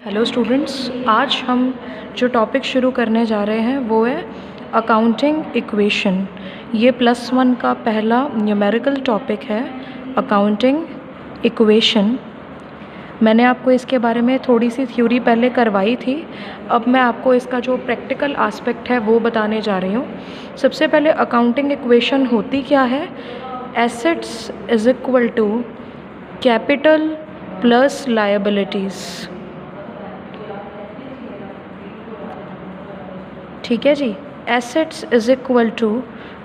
Hello students, आज हम जो टॉपिक शुरू करने जा रहे हैं वो है अकाउंटिंग इक्वेशन। ये +1 का पहला न्यूमेरिकल टॉपिक है, अकाउंटिंग इक्वेशन। मैंने आपको इसके बारे में थोड़ी सी थ्योरी पहले करवाई थी। अब मैं आपको इसका जो प्रैक्टिकल एस्पेक्ट है वो बताने जा रही हूँ। सबसे पहले अकाउंटिंग इक्वेशन होती क्या है? Assets is equal to capital plus liabilities. ठीक है जी, assets is equal to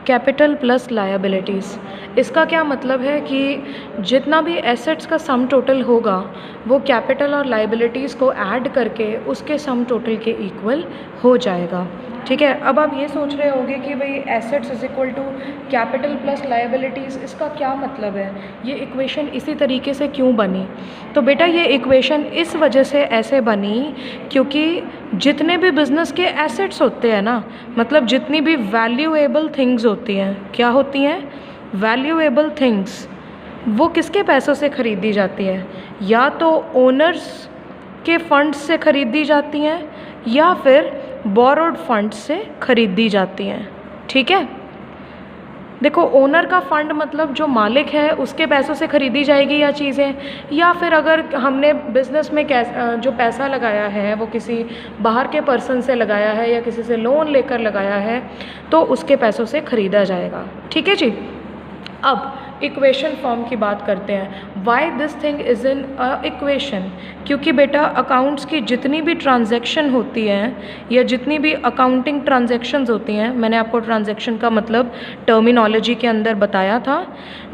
capital plus liabilities. इसका क्या मतलब है कि जितना भी एसेट्स का सम टोटल होगा वो कैपिटल और लायबिलिटीज़ को ऐड करके उसके सम टोटल के इक्वल हो जाएगा। ठीक है, अब आप ये सोच रहे होंगे कि भाई assets is equal to capital plus liabilities, इसका क्या मतलब है, ये इक्वेशन इसी तरीके से क्यों बनी? तो बेटा ये इक्वेशन इस वजह से ऐसे बनी क्योंकि जितने भी बिज़नेस के एसेट्स होते हैं ना, मतलब जितनी भी वैल्यूएबल थिंग्स होती हैं, क्या होती हैं? वैल्यूएबल थिंग्स, वो किसके पैसों से ख़रीदी जाती हैं? या तो ओनर्स के फंड्स से ख़रीदी जाती हैं या फिर बोरोड फंड से ख़रीदी जाती हैं। ठीक है, देखो ओनर का फ़ंड मतलब जो मालिक है उसके पैसों से ख़रीदी जाएगी या चीज़ें, या फिर अगर हमने बिज़नेस में जो पैसा लगाया है वो किसी बाहर के पर्सन से लगाया है या किसी से लोन लेकर लगाया है तो उसके पैसों से ख़रीदा जाएगा। ठीक है जी, अब इक्वेशन फॉर्म की बात करते हैं। Why this thing is in equation? क्योंकि बेटा अकाउंट्स की जितनी भी ट्रांजैक्शन होती हैं या जितनी भी अकाउंटिंग ट्रांजैक्शंस होती हैं, मैंने आपको ट्रांजैक्शन का मतलब टर्मिनोलॉजी के अंदर बताया था।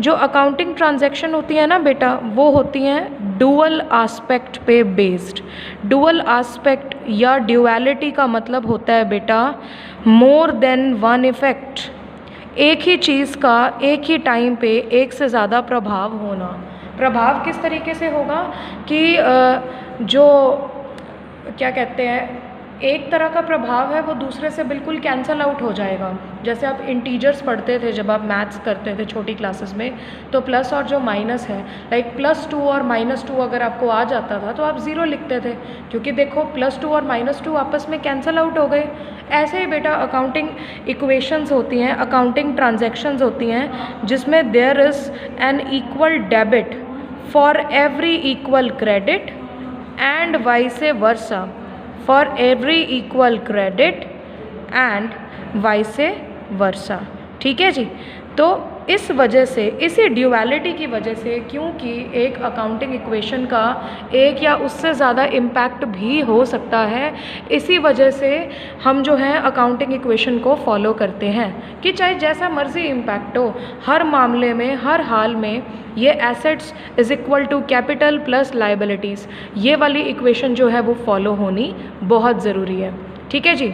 जो अकाउंटिंग ट्रांजैक्शन होती है ना बेटा, वो होती हैं डुअल आस्पेक्ट पे बेस्ड। डुअल आस्पेक्ट या ड्यूअलिटी का मतलब होता है बेटा मोर देन वन इफेक्ट। एक ही चीज़ का एक ही टाइम पे एक से ज़्यादा प्रभाव होना। प्रभाव किस तरीके से होगा कि जो क्या कहते हैं, एक तरह का प्रभाव है वो दूसरे से बिल्कुल कैंसल आउट हो जाएगा। जैसे आप इंटीजर्स पढ़ते थे जब आप मैथ्स करते थे छोटी क्लासेस में, तो प्लस और जो माइनस है, लाइक +2 और -2 अगर आपको आ जाता था तो आप 0 लिखते थे, क्योंकि देखो +2 और -2 आपस में कैंसल आउट हो गए। ऐसे ही बेटा अकाउंटिंग इक्वेशंस होती हैं, अकाउंटिंग ट्रांजैक्शंस होती हैं जिसमें there is an equal debit for every equal credit and vice versa, for every equal credit and vice versa. ठीक है जी, तो इस वजह से, इसी ड्यूअलिटी की वजह से, क्योंकि एक अकाउंटिंग इक्वेशन का एक या उससे ज़्यादा इम्पैक्ट भी हो सकता है, इसी वजह से हम जो है अकाउंटिंग इक्वेशन को फॉलो करते हैं कि चाहे जैसा मर्जी इम्पैक्ट हो, हर मामले में, हर हाल में ये assets is equal to capital plus liabilities, ये वाली इक्वेशन जो है वो फॉलो होनी बहुत ज़रूरी है। ठीक है जी,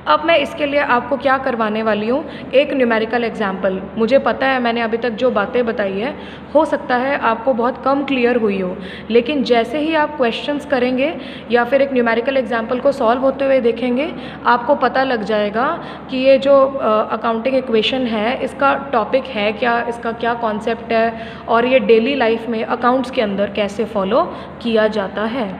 अब मैं इसके लिए आपको क्या करवाने वाली हूँ, एक न्यूमेरिकल एग्जाम्पल। मुझे पता है मैंने अभी तक जो बातें बताई है हो सकता है आपको बहुत कम क्लियर हुई हो, लेकिन जैसे ही आप क्वेश्चंस करेंगे या फिर एक न्यूमेरिकल एग्जाम्पल को सॉल्व होते हुए देखेंगे, आपको पता लग जाएगा कि ये जो अकाउंटिंग इक्वेशन है इसका टॉपिक है क्या, इसका क्या कॉन्सेप्ट है और ये डेली लाइफ में अकाउंट्स के अंदर कैसे फॉलो किया जाता है।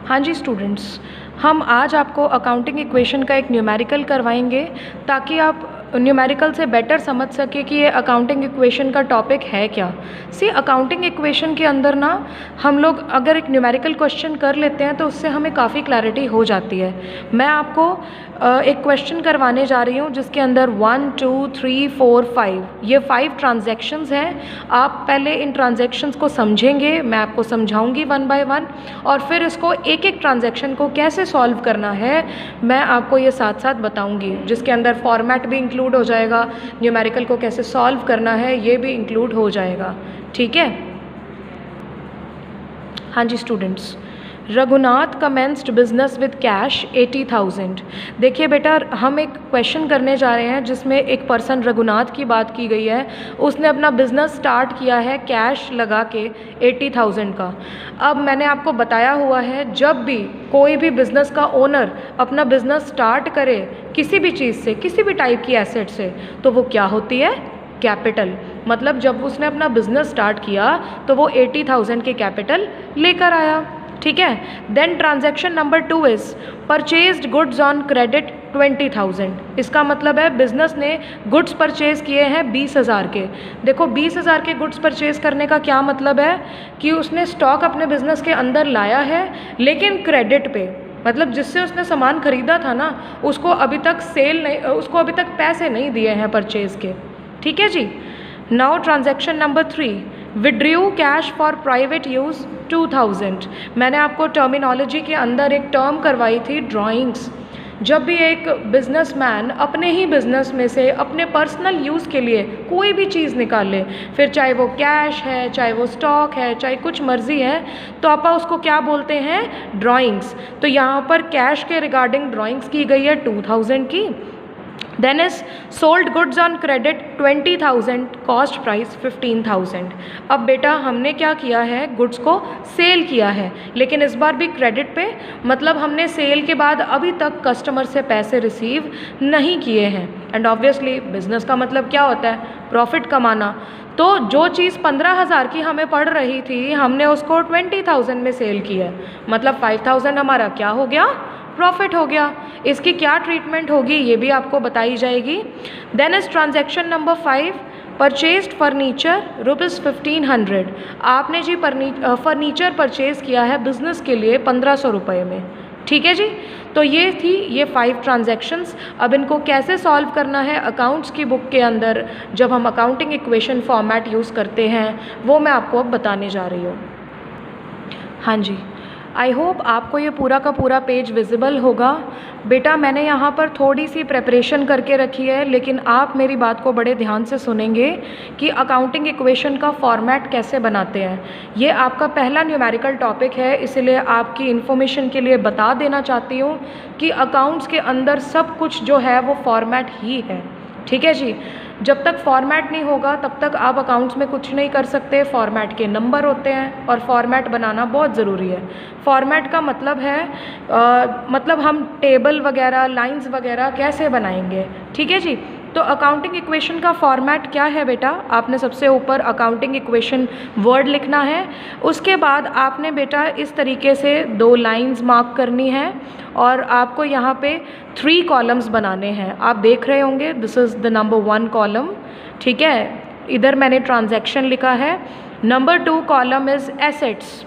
हाँ जी स्टूडेंट्स, हम आज आपको अकाउंटिंग इक्वेशन का एक न्यूमेरिकल करवाएंगे ताकि आप न्यूमेरिकल से बेटर समझ सके कि ये अकाउंटिंग इक्वेशन का टॉपिक है क्या। सी अकाउंटिंग इक्वेशन के अंदर ना हम लोग अगर एक न्यूमेरिकल क्वेश्चन कर लेते हैं तो उससे हमें काफ़ी क्लैरिटी हो जाती है। मैं आपको एक क्वेश्चन करवाने जा रही हूँ जिसके अंदर 1 2 3 4 5 ये 5 ट्रांजैक्शंस हैं। आप पहले इन ट्रांजैक्शंस को समझेंगे, मैं आपको समझाऊंगी 1 बाय 1, और फिर इसको एक एक ट्रांजैक्शन को कैसे सॉल्व करना है मैं आपको ये साथ साथ बताऊंगी, जिसके अंदर फॉर्मेट भी इंक्लूड हो जाएगा, न्यूमेरिकल को कैसे सॉल्व करना है ये भी इंक्लूड हो जाएगा। ठीक है, हाँ जी students, Raghunath commenced business with cash 80,000। देखिए बेटा, हम एक क्वेश्चन करने जा रहे हैं जिसमें एक पर्सन रघुनाथ की बात की गई है, उसने अपना बिजनेस स्टार्ट किया है कैश लगा के 80,000 का। अब मैंने आपको बताया हुआ है जब भी कोई भी बिज़नेस का ओनर अपना बिज़नेस स्टार्ट करे किसी भी चीज़ से, किसी भी टाइप की एसेट से, तो वो क्या होती है? कैपिटल। मतलब जब उसने अपना बिज़नेस स्टार्ट किया तो वो 80,000 के कैपिटल लेकर आया। ठीक है। Then transaction number 2 is purchased goods on credit 20,000। इसका मतलब है बिजनेस ने गुड्स परचेज किए हैं 20,000 के। देखो 20,000 के गुड्स परचेज करने का क्या मतलब है कि उसने स्टॉक अपने बिजनेस के अंदर लाया है, लेकिन क्रेडिट पे, मतलब जिससे उसने सामान खरीदा था ना, उसको अभी तक सेल नहीं, उसको अभी तक पैसे नहीं दिए हैं परचेज के। ठीक है जी। Now transaction number 3, withdrew cash for private use 2,000। मैंने आपको टर्मिनोलॉजी के अंदर एक टर्म करवाई थी, ड्राइंग्स। जब भी एक बिजनेसमैन अपने ही बिजनेस में से अपने पर्सनल यूज़ के लिए कोई भी चीज़ निकाले, फिर चाहे वो कैश है, चाहे वो स्टॉक है, चाहे कुछ मर्जी है, तो आप उसको क्या बोलते हैं, ड्राइंग्स। तो यहाँ पर कैश के रिगार्डिंग ड्राइंग्स की गई है 2,000 की। Then is sold goods on credit 20,000, cost price 15,000। अब बेटा हमने क्या किया है, गुड्स को सेल किया है, लेकिन इस बार भी क्रेडिट पे, मतलब हमने सेल के बाद अभी तक कस्टमर से पैसे रिसीव नहीं किए हैं। एंड ऑब्वियसली बिजनेस का मतलब क्या होता है, प्रॉफिट कमाना। तो जो चीज़ 15,000 की हमें पड़ रही थी, हमने उसको 20,000 में सेल किया, मतलब 5,000 हमारा क्या हो गया, प्रॉफिट हो गया। इसकी क्या ट्रीटमेंट होगी ये भी आपको बताई जाएगी। Then is transaction number 5, purchased furniture ₹1,500। आपने जी फर्नीचर परचेज़ किया है बिजनेस के लिए 1,500 रुपये में। ठीक है जी। तो ये थी ये 5 ट्रांजैक्शंस। अब इनको कैसे सॉल्व करना है अकाउंट्स की बुक के अंदर, जब हम अकाउंटिंग इक्वेशन फॉर्मेट यूज़ करते हैं, वो मैं आपको अब बताने जा रही हूँ। हाँ जी, आई होप आपको ये पूरा का पूरा पेज विजिबल होगा। बेटा मैंने यहाँ पर थोड़ी सी प्रेपरेशन करके रखी है, लेकिन आप मेरी बात को बड़े ध्यान से सुनेंगे कि अकाउंटिंग इक्वेशन का फॉर्मेट कैसे बनाते हैं। ये आपका पहला न्यूमेरिकल टॉपिक है, इसलिए आपकी इन्फॉर्मेशन के लिए बता देना चाहती हूँ कि अकाउंट्स के अंदर सब कुछ जो है वो फॉर्मेट ही है। ठीक है जी। जब तक फॉर्मेट नहीं होगा तब तक आप अकाउंट्स में कुछ नहीं कर सकते। फॉर्मेट के नंबर होते हैं और फॉर्मेट बनाना बहुत ज़रूरी है। फॉर्मेट का मतलब है मतलब हम टेबल वगैरह, लाइंस वगैरह कैसे बनाएंगे। ठीक है जी। तो अकाउंटिंग इक्वेशन का फॉर्मेट क्या है बेटा, आपने सबसे ऊपर अकाउंटिंग इक्वेशन वर्ड लिखना है। उसके बाद आपने बेटा इस तरीके से 2 लाइंस मार्क करनी है और आपको यहाँ पे 3 कॉलम्स बनाने हैं। आप देख रहे होंगे this is the number 1 column. ठीक है, इधर मैंने ट्रांजैक्शन लिखा है। Number 2 column is assets.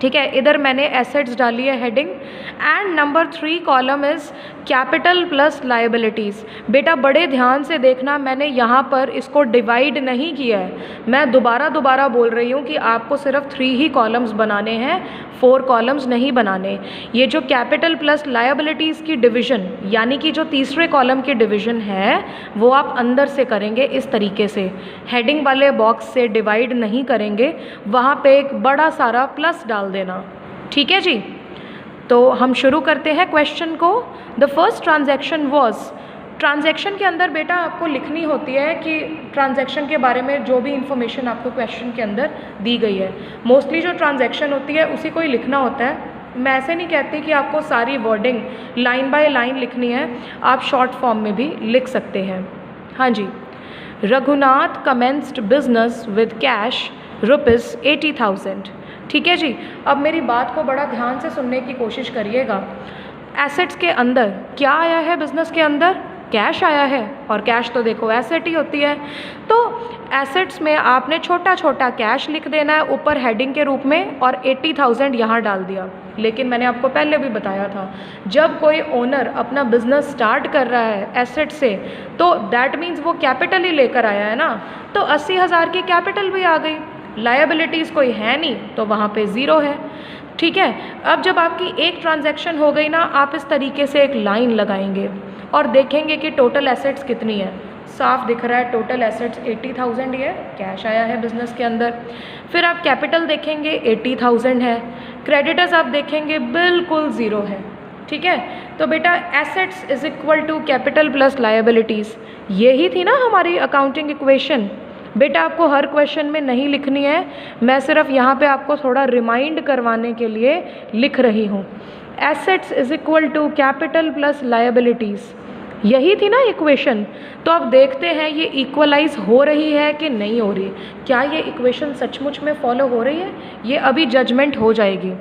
ठीक है, इधर मैंने एसेट्स डाली है heading. And number 3 column is capital plus liabilities. बेटा बड़े ध्यान से देखना, मैंने यहाँ पर इसको डिवाइड नहीं किया है। मैं दोबारा बोल रही हूँ कि आपको सिर्फ 3 ही कॉलम्स बनाने हैं, 4 कॉलम्स नहीं बनाने। ये जो कैपिटल प्लस लायबिलिटीज़ की डिवीज़न, यानी कि जो तीसरे कॉलम की डिवीज़न है, वो आप अंदर से करेंगे इस तरीके से, हेडिंग वाले बॉक्स से डिवाइड नहीं करेंगे, वहाँ पे एक बड़ा सारा प्लस डाल देना। ठीक है जी। तो हम शुरू करते हैं क्वेश्चन को। The first transaction was, transaction के अंदर बेटा आपको लिखनी होती है कि ट्रांजैक्शन के बारे में जो भी इंफॉर्मेशन आपको क्वेश्चन के अंदर दी गई है। मोस्टली जो ट्रांजैक्शन होती है उसी को ही लिखना होता है। मैं ऐसे नहीं कहती कि आपको सारी वर्डिंग लाइन बाय लाइन लिखनी है, आप शॉर्ट फॉर्म में भी लिख सकते हैं। हाँ जी। Raghunath commenced business with cash ₹80,000। ठीक है जी। अब मेरी बात को बड़ा ध्यान से सुनने की कोशिश करिएगा। एसेट्स के अंदर क्या आया है, बिजनेस के अंदर कैश आया है, और कैश तो देखो एसेट ही होती है। तो एसेट्स में आपने छोटा छोटा कैश लिख देना है ऊपर हेडिंग के रूप में, और 80,000 यहाँ डाल दिया। लेकिन मैंने आपको पहले भी बताया था, जब कोई ओनर अपना बिजनेस स्टार्ट कर रहा है एसेट से, तो दैट मीन्स वो कैपिटल ही लेकर आया है ना। तो 80,000 की कैपिटल भी आ गई, लायबिलिटीज़ कोई है नहीं तो वहाँ पे ज़ीरो है। ठीक है। अब जब आपकी एक ट्रांजैक्शन हो गई ना, आप इस तरीके से एक लाइन लगाएंगे और देखेंगे कि टोटल एसेट्स कितनी है। साफ दिख रहा है टोटल एसेट्स 80,000 ही है, कैश आया है बिजनेस के अंदर। फिर आप कैपिटल देखेंगे 80,000 है, क्रेडिटर्स आप देखेंगे बिल्कुल ज़ीरो है। ठीक है। तो बेटा assets is equal to capital plus liabilities, यही थी ना हमारी अकाउंटिंग इक्वेशन। बेटा आपको हर क्वेश्चन में नहीं लिखनी है, मैं सिर्फ यहाँ पे आपको थोड़ा रिमाइंड करवाने के लिए लिख रही हूँ। Assets is equal to capital plus liabilities, यही थी ना इक्वेशन। तो अब देखते हैं ये इक्वलाइज हो रही है कि नहीं हो रही, क्या ये इक्वेशन सचमुच में फॉलो हो रही है, ये अभी जजमेंट हो जाएगी।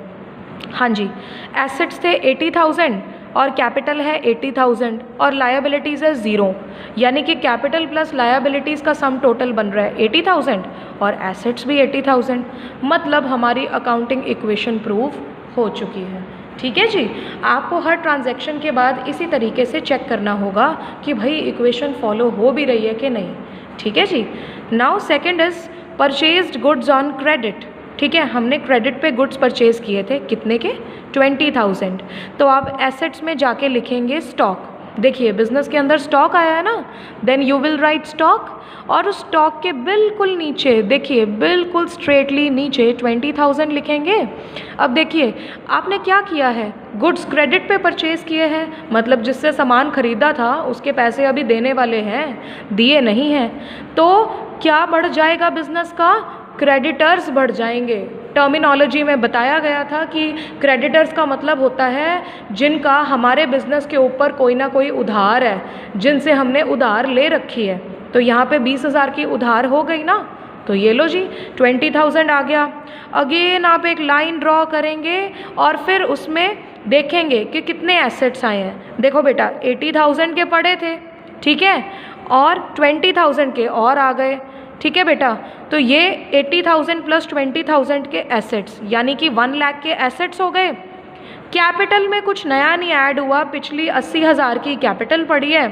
हाँ जी, एसेट्स थे 80,000 और कैपिटल है 80,000 और लायबिलिटीज़ है 0, यानी कि कैपिटल प्लस लायबिलिटीज़ का सम टोटल बन रहा है 80,000 और एसेट्स भी 80,000। मतलब हमारी अकाउंटिंग इक्वेशन प्रूव हो चुकी है। ठीक है जी, आपको हर ट्रांजैक्शन के बाद इसी तरीके से चेक करना होगा कि भाई इक्वेशन फॉलो हो भी रही है कि नहीं। ठीक है जी। Now second is purchased goods on credit. ठीक है, हमने क्रेडिट पे गुड्स परचेज किए थे, कितने के? 20,000। तो आप एसेट्स में जाके लिखेंगे स्टॉक। देखिए बिजनेस के अंदर स्टॉक आया है ना, then you will write stock और उस स्टॉक के बिल्कुल नीचे देखिए, बिल्कुल स्ट्रेटली नीचे 20,000 लिखेंगे। अब देखिए आपने क्या किया है, गुड्स क्रेडिट पे परचेज किए हैं, मतलब जिससे सामान खरीदा था उसके पैसे अभी देने वाले हैं, दिए नहीं हैं, तो क्या बढ़ जाएगा बिजनेस का? क्रेडिटर्स बढ़ जाएंगे। टर्मिनोलॉजी में बताया गया था कि क्रेडिटर्स का मतलब होता है जिनका हमारे बिजनेस के ऊपर कोई ना कोई उधार है, जिनसे हमने उधार ले रखी है। तो यहाँ पे 20,000 की उधार हो गई ना, तो ये लो जी 20,000 आ गया। अगेन आप एक लाइन ड्रॉ करेंगे और फिर उसमें देखेंगे कि कितने एसेट्स आए हैं। देखो बेटा 80,000 के पड़े थे, ठीक है, और 20,000 के और आ गए। ठीक है बेटा, तो ये 80,000 प्लस 20,000 के एसेट्स यानी कि 1 लाख के एसेट्स हो गए। कैपिटल में कुछ नया नहीं ऐड हुआ, पिछली 80,000 की कैपिटल पड़ी है।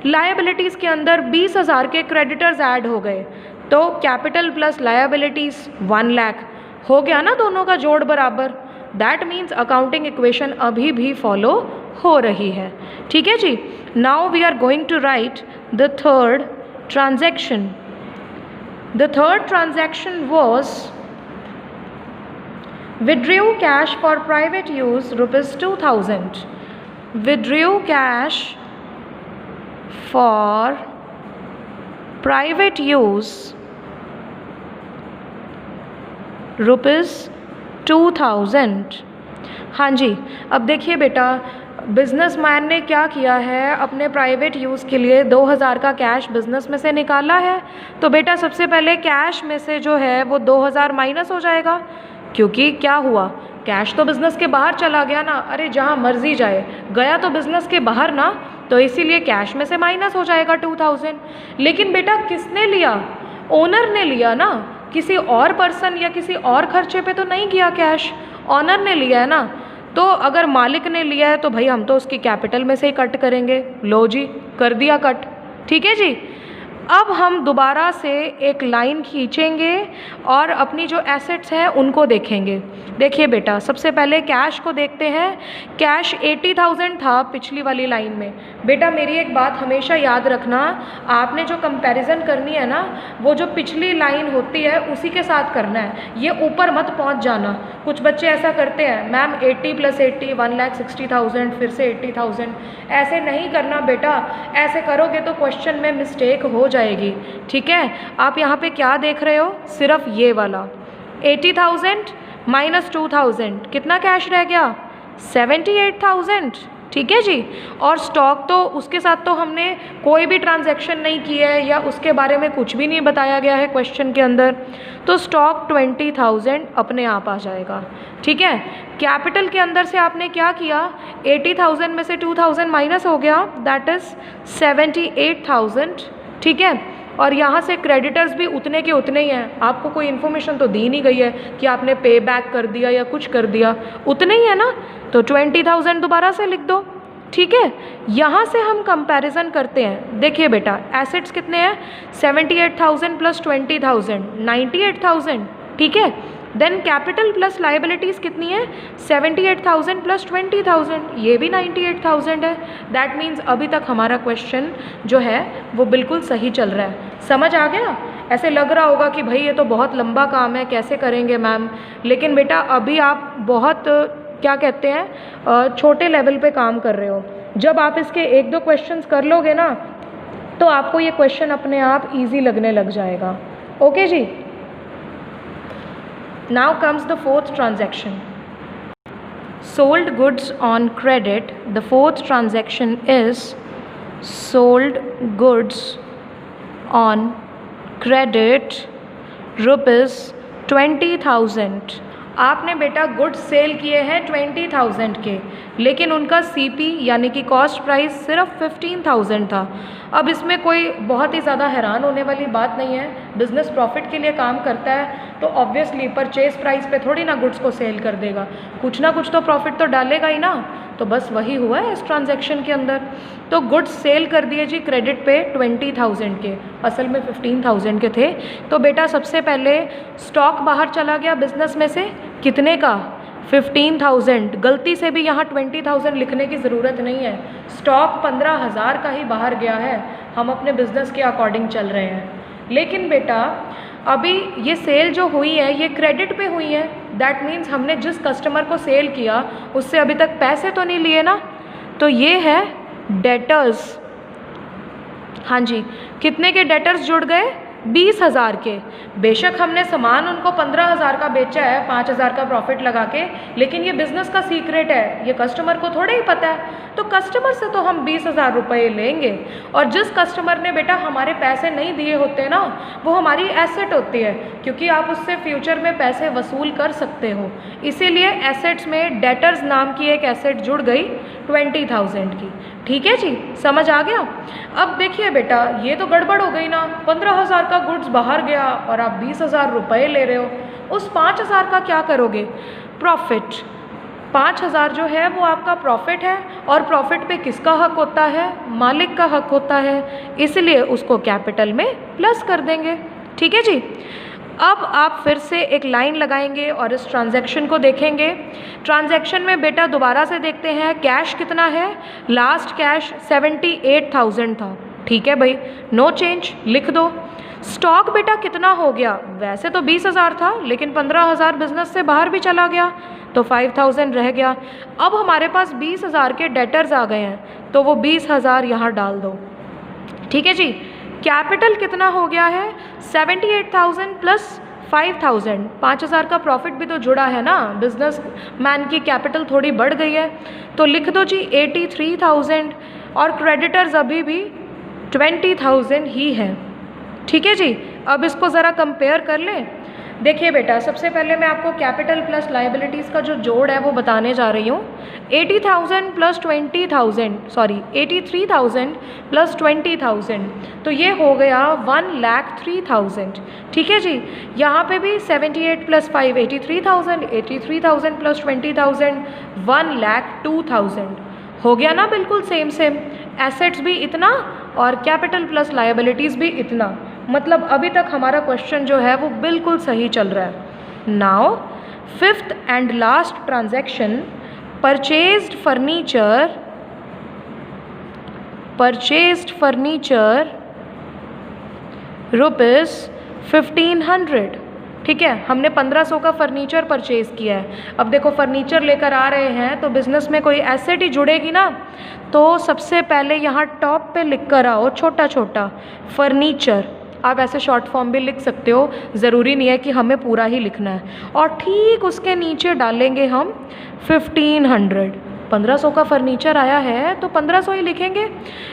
लायबिलिटीज़ के अंदर 20,000 के क्रेडिटर्स ऐड हो गए, तो कैपिटल प्लस लायबिलिटीज़ 1 लाख हो गया ना, दोनों का जोड़ बराबर। दैट मीन्स अकाउंटिंग इक्वेशन अभी भी फॉलो हो रही है। ठीक है जी। Now we are going to write the third transaction. The third transaction was withdrew cash for private use rupees 2,000. Withdrew cash for private use rupees 2,000। हाँ जी, अब देखिए बेटा बिजनेसमैन ने क्या किया है, अपने प्राइवेट यूज़ के लिए 2,000 का कैश बिजनेस में से निकाला है। तो बेटा सबसे पहले कैश में से जो है वो 2,000 माइनस हो जाएगा, क्योंकि क्या हुआ, कैश तो बिजनेस के बाहर चला गया ना। अरे जहाँ मर्जी जाए, गया तो बिजनेस के बाहर ना, तो इसीलिए कैश में से माइनस हो जाएगा 2,000। लेकिन बेटा किसने लिया? ओनर ने लिया ना, किसी और पर्सन या किसी और खर्चे पे तो नहीं किया कैश, ओनर ने लिया है ना। तो अगर मालिक ने लिया है तो भाई हम तो उसकी कैपिटल में से ही कट करेंगे। लो जी, कर दिया कट। ठीक है जी। अब हम दोबारा से एक लाइन खींचेंगे और अपनी जो एसेट्स हैं उनको देखेंगे। देखिए बेटा सबसे पहले कैश को देखते हैं। कैश 80,000 था पिछली वाली लाइन में। बेटा मेरी एक बात हमेशा याद रखना, आपने जो कंपैरिजन करनी है ना, वो जो पिछली लाइन होती है उसी के साथ करना है, ये ऊपर मत पहुंच जाना। कुछ बच्चे ऐसा करते हैं, मैम 80 + 80 1,60,000, फिर से 80,000। ऐसे नहीं करना बेटा, ऐसे करोगे तो क्वेश्चन में मिस्टेक हो जाएगी। ठीक है, आप यहाँ पे क्या देख रहे हो, सिर्फ ये वाला 80,000 माइनस 2,000, कितना कैश रह गया? 78,000। ठीक है जी। और स्टॉक तो उसके साथ तो हमने कोई भी ट्रांजैक्शन नहीं की है या उसके बारे में कुछ भी नहीं बताया गया है क्वेश्चन के अंदर, तो स्टॉक 20,000 अपने आप आ जाएगा। ठीक है, कैपिटल के अंदर से आपने क्या किया, 80,000 में से 2,000 माइनस हो गया, दैट इज़ 78,000। ठीक है, और यहाँ से क्रेडिटर्स भी उतने के उतने ही हैं। आपको कोई इन्फॉर्मेशन तो दी नहीं गई है कि आपने पे बैक कर दिया या कुछ कर दिया, उतने ही है ना, तो 20,000 दोबारा से लिख दो। ठीक है, यहाँ से हम कंपैरिजन करते हैं। देखिए बेटा एसेट्स कितने हैं, 78,000 प्लस 20,000 98,000। ठीक है, देन कैपिटल प्लस लाइबिलिटीज़ कितनी है, 78,000 प्लस 20,000, ये भी 98,000 है। दैट मीन्स अभी तक हमारा क्वेश्चन जो है वो बिल्कुल सही चल रहा है। समझ आ गया? ऐसे लग रहा होगा कि भाई ये तो बहुत लंबा काम है, कैसे करेंगे मैम, लेकिन बेटा अभी आप बहुत क्या कहते हैं छोटे लेवल पे काम कर रहे हो। जब आप इसके 1-2 क्वेश्चंस कर लोगे ना, तो आपको ये क्वेश्चन अपने आप ईजी लगने लग जाएगा। ओके जी। Now comes the fourth transaction. Sold goods on credit. The fourth transaction is sold goods on credit rupees 20,000 आपने बेटा गुड्स सेल किए हैं 20,000 के, लेकिन उनका सीपी यानी कि कॉस्ट प्राइस सिर्फ 15,000 था। अब इसमें कोई बहुत ही ज़्यादा हैरान होने वाली बात नहीं है, बिज़नेस प्रॉफिट के लिए काम करता है तो ऑब्वियसली परचेज प्राइस पे थोड़ी ना गुड्स को सेल कर देगा, कुछ ना कुछ तो प्रॉफिट तो डालेगा ही ना। तो बस वही हुआ है इस ट्रांजैक्शन के अंदर। तो गुड्स सेल कर दिए जी क्रेडिट पे 20,000 के, असल में 15,000 के थे। तो बेटा सबसे पहले स्टॉक बाहर चला गया बिजनेस में से, कितने का? 15,000। गलती से भी यहाँ 20,000 लिखने की ज़रूरत नहीं है, स्टॉक 15,000 का ही बाहर गया है, हम अपने बिजनेस के अकॉर्डिंग चल रहे हैं। लेकिन बेटा अभी ये सेल जो हुई है ये क्रेडिट पे हुई है, दैट मीन्स हमने जिस कस्टमर को सेल किया उससे अभी तक पैसे तो नहीं लिए ना, तो ये है डेटर्स। हाँ जी, कितने के डेटर्स जुड़ गए? 20,000 के। बेशक हमने सामान उनको 15,000 का बेचा है 5,000 का प्रॉफिट लगा के, लेकिन ये बिज़नेस का सीक्रेट है, ये कस्टमर को थोड़ा ही पता है। तो कस्टमर से तो हम 20,000 रुपये लेंगे, और जिस कस्टमर ने बेटा हमारे पैसे नहीं दिए होते ना, वो हमारी एसेट होती है, क्योंकि आप उससे फ्यूचर में पैसे वसूल कर सकते हो। इसीलिए एसेट्स में डेटर्स नाम की एक एसेट जुड़ गई 20,000 की। ठीक है जी, समझ आ गया? अब देखिए बेटा ये तो गड़बड़ हो गई ना, 15,000 का गुड्स बाहर गया और आप 20,000 रुपये ले रहे हो। उस 5,000 का क्या करोगे? प्रॉफिट। 5,000 जो है वो आपका प्रॉफिट है, और प्रॉफिट पे किसका हक होता है? मालिक का हक होता है, इसलिए उसको कैपिटल में प्लस कर देंगे। ठीक है जी। अब आप फिर से एक लाइन लगाएंगे और इस ट्रांजैक्शन को देखेंगे। ट्रांजैक्शन में बेटा दोबारा से देखते हैं कैश कितना है। लास्ट कैश 78,000 था। ठीक है भाई, नो चेंज लिख दो। स्टॉक बेटा कितना हो गया? वैसे तो 20,000 था, लेकिन 15,000 बिजनेस से बाहर भी चला गया तो 5,000 रह गया। अब हमारे पास 20,000 के डेटर्स आ गए हैं, तो वो 20,000 यहाँ डाल दो। ठीक है जी। कैपिटल कितना हो गया है? 78,000 प्लस 5,000। 5,000 का प्रॉफिट भी तो जुड़ा है ना, बिजनेस मैन की कैपिटल थोड़ी बढ़ गई है, तो लिख दो जी 83,000, और क्रेडिटर्स अभी भी 20,000 ही है। ठीक है जी। अब इसको ज़रा कंपेयर कर लें। देखिए बेटा सबसे पहले मैं आपको कैपिटल प्लस लाइबिलिटीज़ का जो जोड़ है वो बताने जा रही हूँ। 80,000 प्लस 20,000 सॉरी 83,000 प्लस 20,000, तो ये हो गया 1,03,000। ठीक है जी। यहाँ पे भी 78 प्लस 5 83,000, 83,000 प्लस 20,000 1,02,000 हो गया ना, बिल्कुल सेम सेम। एसेट्स भी इतना और कैपिटल प्लस लायबिलिटीज़ भी इतना, मतलब अभी तक हमारा क्वेश्चन जो है वो बिल्कुल सही चल रहा है। Now fifth and last transaction, purchased furniture rupees 1,500। ठीक है, हमने 1,500 का फर्नीचर परचेज़ किया है। अब देखो फर्नीचर लेकर आ रहे हैं तो बिज़नेस में कोई एसेट ही जुड़ेगी ना, तो सबसे पहले यहाँ टॉप पे लिख कर आओ छोटा छोटा फर्नीचर। आप ऐसे शॉर्ट फॉर्म भी लिख सकते हो, ज़रूरी नहीं है कि हमें पूरा ही लिखना है। और ठीक उसके नीचे डालेंगे हम 1,500। 1,500 का फर्नीचर आया है तो 1,500 ही लिखेंगे।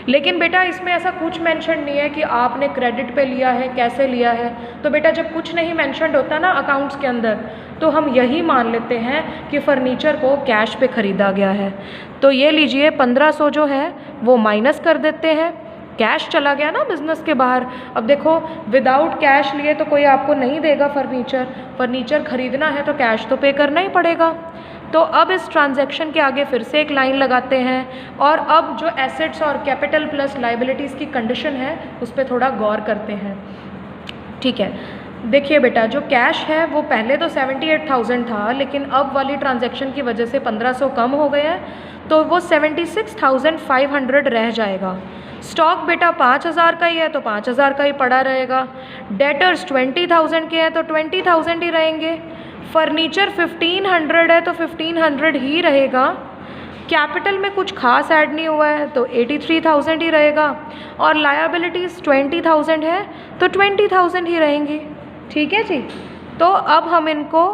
लेकिन बेटा इसमें ऐसा कुछ मेंशन नहीं है कि आपने क्रेडिट पे लिया है, कैसे लिया है। तो बेटा जब कुछ नहीं मेंशन होता ना अकाउंट्स के अंदर, तो हम यही मान लेते हैं कि फ़र्नीचर को कैश पे ख़रीदा गया है। तो ये लीजिए 1,500 जो है वो माइनस कर देते हैं, कैश चला गया ना बिज़नेस के बाहर। अब देखो विदाउट कैश लिए तो कोई आपको नहीं देगा फर्नीचर ख़रीदना है तो कैश तो पे करना ही पड़ेगा। तो अब इस ट्रांजैक्शन के आगे फिर से एक लाइन लगाते हैं, और अब जो एसेट्स और कैपिटल प्लस लाइबिलिटीज़ की कंडीशन है उस पर थोड़ा गौर करते हैं। ठीक है, देखिए बेटा जो कैश है वो पहले तो 78,000 था, लेकिन अब वाली ट्रांजैक्शन की वजह से 1,500 कम हो गए हैं, तो वो 76,500 रह जाएगा। स्टॉक बेटा 5,000 का ही है तो 5,000 का ही पड़ा रहेगा। डेटर्स 20,000 के हैं तो 20,000 ही रहेंगे। फर्नीचर 1,500 है तो 1,500 ही रहेगा। कैपिटल में कुछ खास ऐड नहीं हुआ है तो 83,000 ही रहेगा, और लायबिलिटीज़ 20,000 है तो 20,000 ही रहेंगी। ठीक है जी। तो अब हम इनको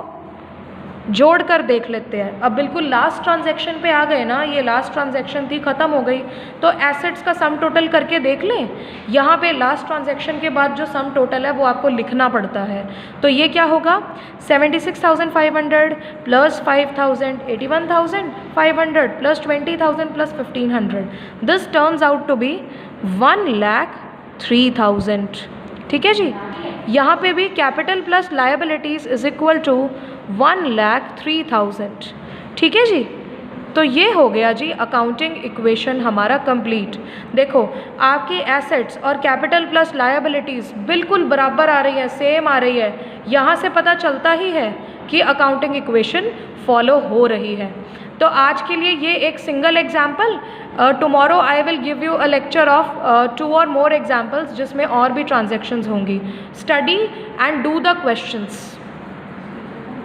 जोड़ कर देख लेते हैं। अब बिल्कुल लास्ट ट्रांजैक्शन पे आ गए ना, ये लास्ट ट्रांजैक्शन थी, ख़त्म हो गई, तो एसेट्स का सम टोटल करके देख लें। यहाँ पे लास्ट ट्रांजैक्शन के बाद जो सम टोटल है वो आपको लिखना पड़ता है। तो ये क्या होगा, 76,500 plus 5,000 81,500 plus 20,000 plus 1,500, this turns out to be 1,03,000। ठीक है जी। यहाँ पे भी capital plus liabilities is equal to 1,03,000। ठीक है जी। तो ये हो गया जी अकाउंटिंग इक्वेशन हमारा कंप्लीट। देखो आपकी एसेट्स और कैपिटल प्लस लायबिलिटीज़ बिल्कुल बराबर आ रही है, सेम आ रही है। यहाँ से पता चलता ही है कि अकाउंटिंग इक्वेशन फॉलो हो रही है। तो आज के लिए ये एक single example. Tomorrow I will give you a lecture of 2 और मोर एग्जाम्पल्स जिसमें और भी ट्रांजेक्शन्स होंगी। Study and do the questions.